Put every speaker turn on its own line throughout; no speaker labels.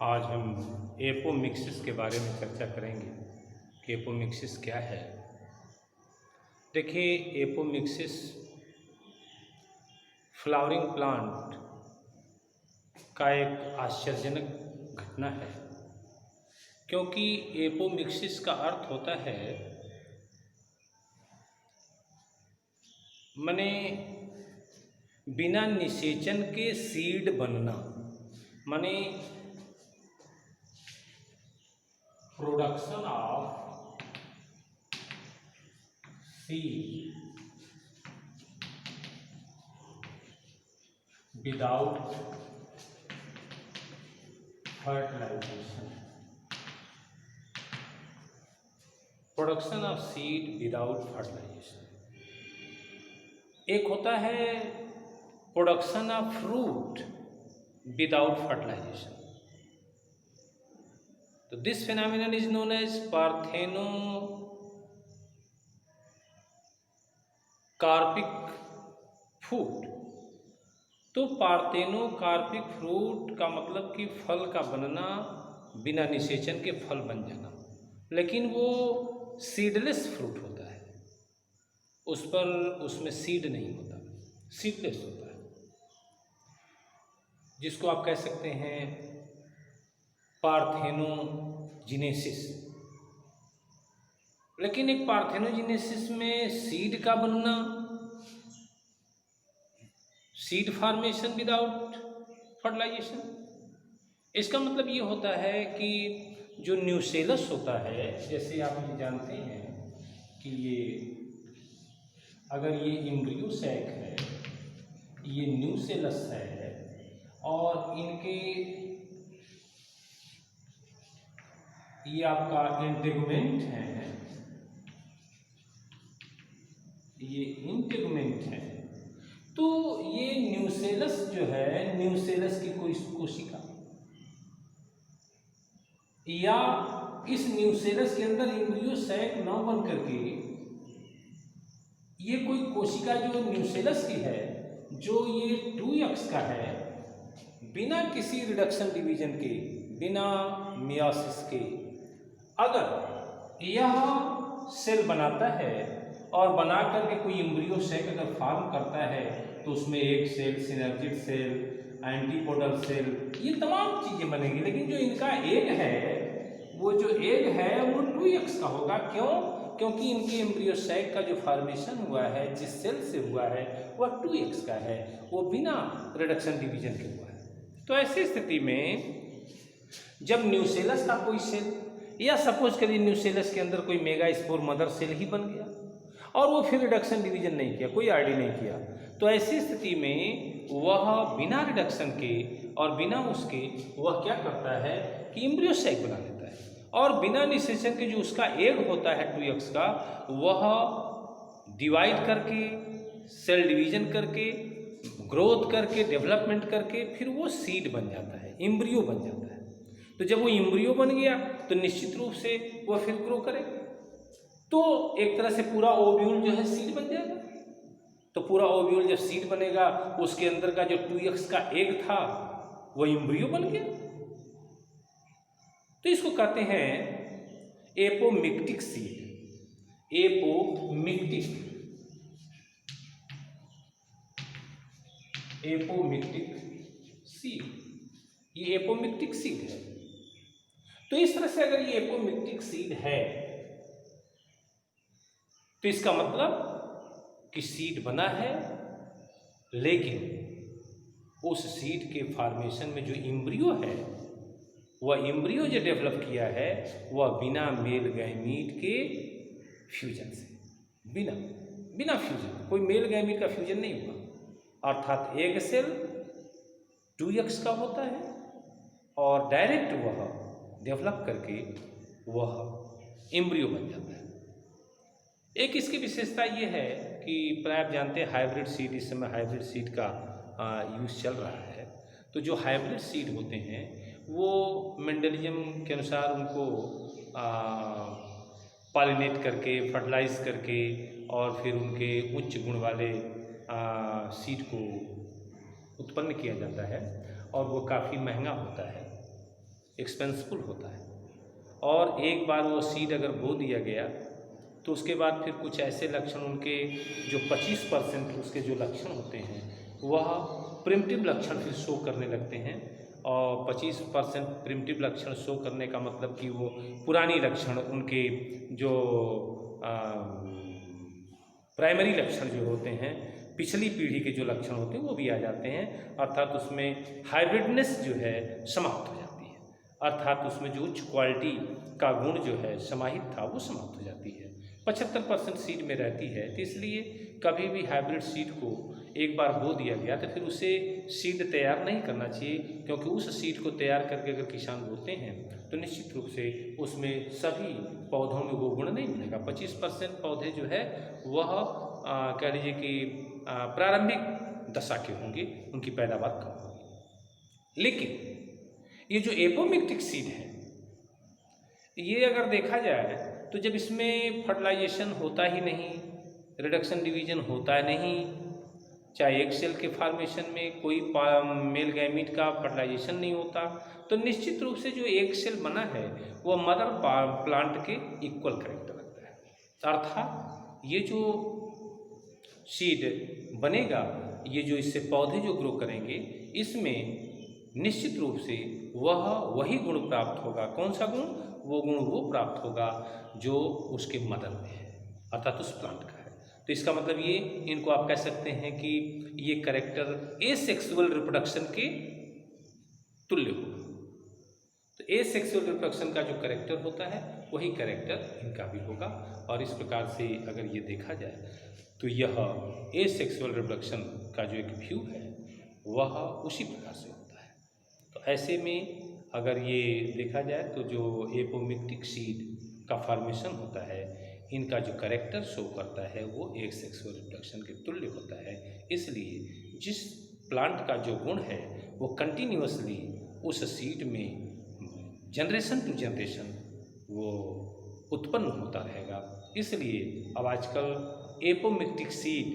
आज हम एपोमिक्सिस के बारे में चर्चा करेंगे कि एपोमिक्सिस क्या है। देखिए, एपोमिक्सिस फ्लावरिंग प्लांट का एक आश्चर्यजनक घटना है, क्योंकि एपोमिक्सिस का अर्थ होता है माने बिना निषेचन के सीड बनना, माने production of seed without fertilization. Production of seed without fertilization. एक होता है production of fruit without fertilization. तो this phenomenon is known as parthenocarpic fruit. तो पार्थेनोकार्पिक फ्रूट का मतलब कि फल का बनना, बिना निषेचन के फल बन जाना, लेकिन वो सीडलेस फ्रूट होता है, उसमें सीड नहीं होता, सीडलेस होता है, जिसको आप कह सकते हैं पार्थेनोजेनेसिस। लेकिन एक पार्थेनोजेनेसिस में सीड का बनना, सीड फॉर्मेशन विदाउट फर्टिलाइजेशन, इसका मतलब ये होता है कि जो न्यूसेलस होता है, जैसे आप ये जानते हैं कि ये अगर ये एम्ब्रियो सैक है, ये न्यूसेलस है, और इनके ये आपका इंटेगुमेंट है, ये इंटेगुमेंट है। तो ये न्यूसेलस जो है, न्यूसेलस की कोई कोशिका या इस न्यूसेलस के अंदर एम्ब्रियो सैक न बन करके ये कोई कोशिका जो न्यूसेलस की है, जो ये 2x का है, बिना किसी रिडक्शन डिवीजन के, बिना मियोसिस के, अगर यह सेल बनाता है और बना करके कोई एम्ब्रियो सैक अगर फॉर्म करता है, तो उसमें एक cell, synergid cell, antipodal cell, ये तमाम चीज़ें बनेंगी। लेकिन जो इनका एग है, वो जो एग है वो 2x का होगा। क्यों? क्योंकि इनकी एम्ब्रियो सैक का जो फॉर्मेशन हुआ है, जिस सेल से हुआ है, वह 2x का है, वो बिना रिडक्शन डिवीजन के हुआ है। तो ऐसी स्थिति में जब न्यूसेलस का कोई सेल, या सपोज करिए न्यूसेलस के अंदर कोई मेगास्पोर मदर सेल ही बन गया और वो फिर रिडक्शन डिवीजन नहीं किया, कोई आरडी नहीं किया, तो ऐसी स्थिति में वह बिना रिडक्शन के और बिना उसके वह क्या करता है कि एम्ब्रियो सैक बना लेता है, और बिना निषेचन के जो उसका एग होता है 2x का, वह डिवाइड करके, सेल डिवीजन करके, ग्रोथ करके, डेवलपमेंट करके, फिर वो सीड बन जाता है, एम्ब्रियो बन जाता है। तो जब वो एम्ब्रियो बन गया तो निश्चित रूप से वह फिर ग्रो करेगा, तो एक तरह से पूरा ओव्यूल जो है सीड बन जाएगा। तो पूरा ओव्यूल जब सीड बनेगा, उसके अंदर का जो 2x का एग था वो एम्ब्रियो बन गया। तो इसको कहते हैं एपोमिक्टिक सीड। एपोमिक्टिक सीड, ये एपोमिक्टिक सीड है। तो इस तरह से अगर ये एपोमिक्टिक सीड है, तो इसका मतलब कि सीड बना है, लेकिन उस सीड के फॉर्मेशन में जो एम्ब्रियो है, वह एम्ब्रियो जो डेवलप किया है, वह बिना मेल गैमीट के फ्यूजन से, बिना फ्यूजन, कोई मेल गैमीट का फ्यूजन नहीं हुआ, अर्थात एग सेल 2x का होता है और डायरेक्ट वह डेवलप करके वह एम्ब्रियो बन जाता है। एक इसकी विशेषता ये है कि प्राय आप जानते हैं हाइब्रिड सीड, इस समय हाइब्रिड सीड का यूज़ चल रहा है। तो जो हाइब्रिड सीड होते हैं वो मेंडलिज्म के अनुसार उनको पॉलिनेट करके, फर्टिलाइज करके, और फिर उनके उच्च गुण वाले सीड को उत्पन्न किया जाता है, और वो काफ़ी महंगा होता है। एक्सपेंसिबल होता है। और एक बार वो सीड अगर बो दिया गया तो उसके बाद फिर कुछ ऐसे लक्षण उनके जो 25% उसके जो लक्षण होते हैं वह प्रिमिटिव लक्षण फिर शो करने लगते हैं। और 25% प्रिमिटिव लक्षण शो करने का मतलब कि वो पुरानी लक्षण उनके जो प्राइमरी लक्षण जो होते हैं, पिछली पीढ़ी के जो लक्षण होते हैं वो भी आ जाते हैं, अर्थात उसमें हाइब्रिडनेस जो है समाप्त हो जाती है, अर्थात उसमें जो उच्च क्वालिटी का गुण जो है समाहित था वो समाप्त हो जाती है। 75% सीड में रहती है, तो इसलिए कभी भी हाइब्रिड सीड को एक बार बो दिया गया तो फिर उसे सीड तैयार नहीं करना चाहिए, क्योंकि उस सीड को तैयार करके अगर किसान बोते हैं तो निश्चित रूप से उसमें सभी पौधों में वो गुण नहीं मिलेगा। 25% पौधे जो है वह कह लीजिए कि प्रारंभिक दशा के होंगे, उनकी पैदावार कम होगी। लेकिन ये जो एपोमिक्टिक सीड है ये अगर देखा जाए तो जब इसमें फर्टिलाइजेशन होता ही नहीं, रिडक्शन डिवीजन होता नहीं, चाहे एक सेल के फॉर्मेशन में कोई मेल गैमीट का फर्टिलाइजेशन नहीं होता, तो निश्चित रूप से जो एक सेल बना है वह मदर प्लांट के इक्वल कैरेक्टर रखता है। अर्थात ये जो सीड बनेगा, ये जो इससे पौधे जो ग्रो करेंगे, इसमें निश्चित रूप से वही गुण प्राप्त होगा। कौन सा गुण? वो गुण वो प्राप्त होगा जो उसके मदर में है, अर्थात उस प्लांट का है। तो इसका मतलब ये, इनको आप कह सकते हैं कि ये कैरेक्टर एसेक्सुअल रिप्रोडक्शन के तुल्य होगा। तो एसेक्सुअल रिप्रोडक्शन का जो कैरेक्टर होता है वही कैरेक्टर इनका भी होगा। और इस प्रकार से अगर ये देखा जाए तो यह एसेक्सुअल रिप्रोडक्शन का जो एक व्यू है वह उसी प्रकार से होता है। तो ऐसे में अगर ये देखा जाए तो जो एपोमिक्टिक सीड का फॉर्मेशन होता है, इनका जो कैरेक्टर शो करता है वो एक सेक्सुअल रिप्रोडक्शन के तुल्य होता है। इसलिए जिस प्लांट का जो गुण है वो कंटिन्यूअसली उस सीड में जनरेशन टू जनरेशन वो उत्पन्न होता रहेगा। इसलिए अब आजकल एपोमिक्टिक सीड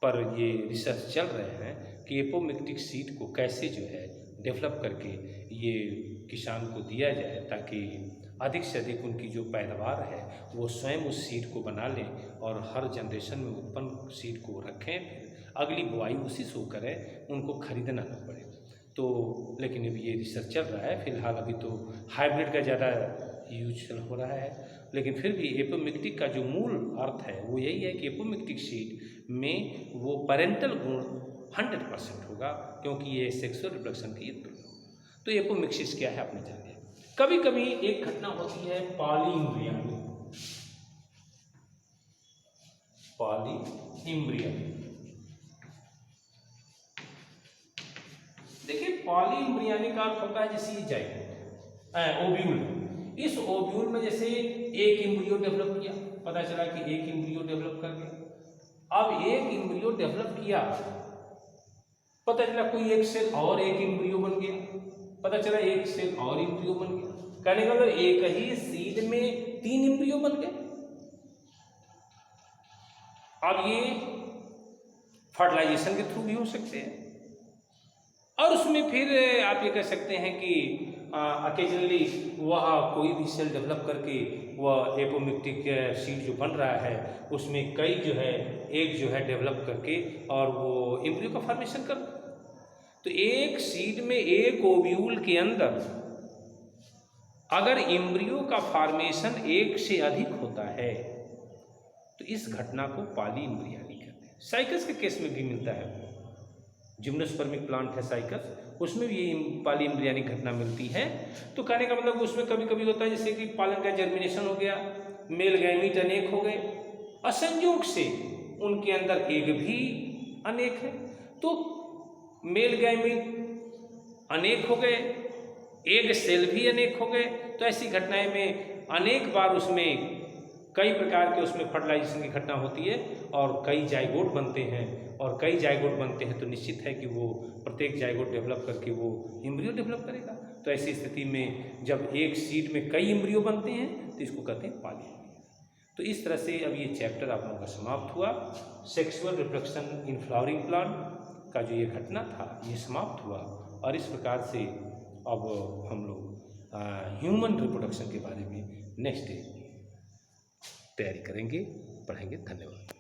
पर ये रिसर्च चल रहे हैं कि एपोमिक्टिक सीड को कैसे जो है डेवलप करके ये किसान को दिया जाए, ताकि अधिक से अधिक उनकी जो पैदावार है वो स्वयं उस सीड को बना लें और हर जनरेशन में उत्पन्न सीड को रखें, फिर अगली बुआई उसी से करें, उनको खरीदना न पड़े। तो लेकिन अभी ये रिसर्च चल रहा है, फिलहाल अभी तो हाइब्रिड का ज़्यादा यूज हो रहा है, लेकिन फिर भी एपोमिक्टिक का जो मूल अर्थ है वो यही है कि एपोमिक्टिक सीड में वो पैरेंटल गुण 100% होगा, क्योंकि ये सेक्सुअल रिप्रोडक्शन की तुल्य होगा। तो एपोमिक्सिस क्या है आपने जान लिया। कभी कभी एक घटना होती है पॉलीइम्ब्रियोनी। पॉलीइम्ब्रियोनी, देखिए पॉलीइम्ब्रियोनी का अर्थ होता है जैसे ये जाइगोट, ओव्यूल। इस ओव्यूल में जैसे एक इम्ब्रियो डेवलप किया, पता चला कि एक इम्ब्रियो डेवलप कर गया। अब एक इम्ब्रियो डेवलप किया, पता चला कोई एक सेल और एक इम्ब्रियो बन गया, पता चला एक सेल और इम्ब्रियो बन गया। कहने का मतलब एक ही सीड में 3 इम्ब्रियो बन गए। अब ये फर्टिलाइजेशन के थ्रू भी हो सकते हैं, और उसमें फिर आप ये कह सकते हैं कि अकेजनली वह कोई भी सेल डेवलप करके वह एपोमिक्टिक सीड जो बन रहा है उसमें कई जो है एक जो है डेवलप करके और वो इम्ब्रियो का फॉर्मेशन कर। तो एक सीड में एक ओव्यूल के अंदर अगर इम्ब्रियो का फॉर्मेशन एक से अधिक होता है तो इस घटना को पॉलीइम्ब्रियोनी कहते हैं। साइकस के केस में भी मिलता है, जिम्नोस्पर्मिक प्लांट है साइकस, उसमें भी ये पॉलीइम्ब्रियोनी घटना मिलती है। तो कहने का मतलब उसमें कभी कभी होता है जैसे कि पालन का जर्मिनेशन हो गया, मेल गैमीट अनेक हो गए, असंयोग से उनके अंदर एग भी अनेक है, तो मेल गैमीट अनेक हो गए, एग सेल भी अनेक हो गए। तो ऐसी घटनाएं में अनेक बार उसमें कई प्रकार के उसमें फर्टिलाइजेशन की घटना होती है और कई जाइगोट बनते हैं, और कई जाइगोट बनते हैं तो निश्चित है कि वो प्रत्येक जाइगोट डेवलप करके वो इम्ब्रियो डेवलप करेगा। तो ऐसी स्थिति में जब एक सीड में कई इम्ब्रियो बनते हैं तो इसको कहते हैं पॉलीइम्ब्रियो। तो इस तरह से अब ये चैप्टर आप लोगों का समाप्त हुआ। Sexual reproduction in flowering plant का जो ये घटना था ये समाप्त हुआ, और इस प्रकार से अब हम लोग ह्यूमन रिप्रोडक्शन के बारे में नेक्स्ट डे तैयारी करेंगे, पढ़ेंगे। धन्यवाद।